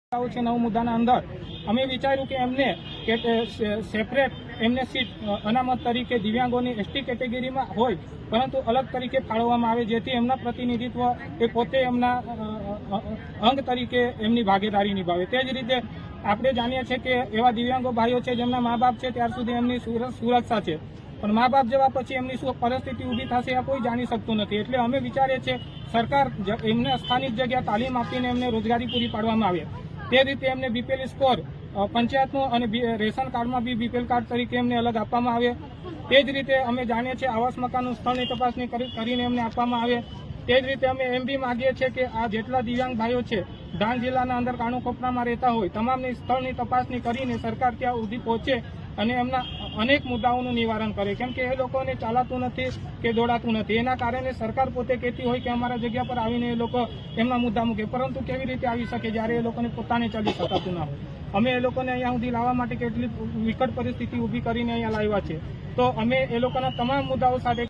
છે 9 મુદ્દાના અંદર અમે વિચાર્યું કે એમને સેપરેટ એમને સીટ અનામત તરીકે દિવ્યાંગોની એસટી કેટેગરીમાં હોય પરંતુ અલગ તરીકે ફાળવવામાં આવે, જેથી એમના પ્રતિનિધિત્વ એ પોતે એમના અંગ તરીકે એમની ભાગીદારી નિભાવે। તે જ રીતે આપણે જાણીએ છીએ કે એવા દિવ્યાંગો ભાઈઓ છે જેમના મા બાપ છે ત્યાર સુધી એમની સુરક્ષા છે, પણ મા બાપ જવા પછી એમની શું પરિસ્થિતિ ઊભી થશે આ કોઈ જાણી શકતું નથી। એટલે અમે વિચારીએ છીએ સરકાર એમને સ્થાનિક જગ્યા તાલીમ આપીને એમને રોજગારી પૂરી પાડવામાં આવે, તે રીતે એમને બીપીએલ સ્કોર પંચાયતનો અને રેશન કાર્ડમાં બી બીપીએલ કાર્ડ તરીકે એમને અલગ આપવામાં આવે। તે જ રીતે અમે જાણીએ છીએ આવાસ મકાનનું સ્થળની તપાસણી કરીને એમને આપવામાં આવે। તે જ રીતે અમે એમ બી માગીએ છીએ કે આ જેટલા દિવ્યાંગ ભાઈઓ છે ડાંગ જિલ્લાના અંદર કાણુકોપરામાં રહેતા હોય તમામની સ્થળની તપાસણી કરીને સરકાર ત્યાં સુધી પહોંચે અને એમના અનેક મુદ્દાઓનું નિવારણ કરે, કેમ કે એ લોકોને ચાલાતું નથી કે દોડાતું નથી। એના કારણે સરકાર પોતે કહેતી હોય કે અમારા જગ્યા પર આવીને એ લોકો એમના મુદ્દા મૂકે, પરંતુ કેવી રીતે આવી શકે જ્યારે એ લોકોને પોતાને ચાલી શકાતું ના હોય। અમે એ લોકોને અહીંયા સુધી લાવવા માટે કેટલી વિકટ પરિસ્થિતિ ઊભી કરીને અહીંયા લાવ્યા છે, તો અમે એ લોકોના તમામ મુદ્દાઓ સાથે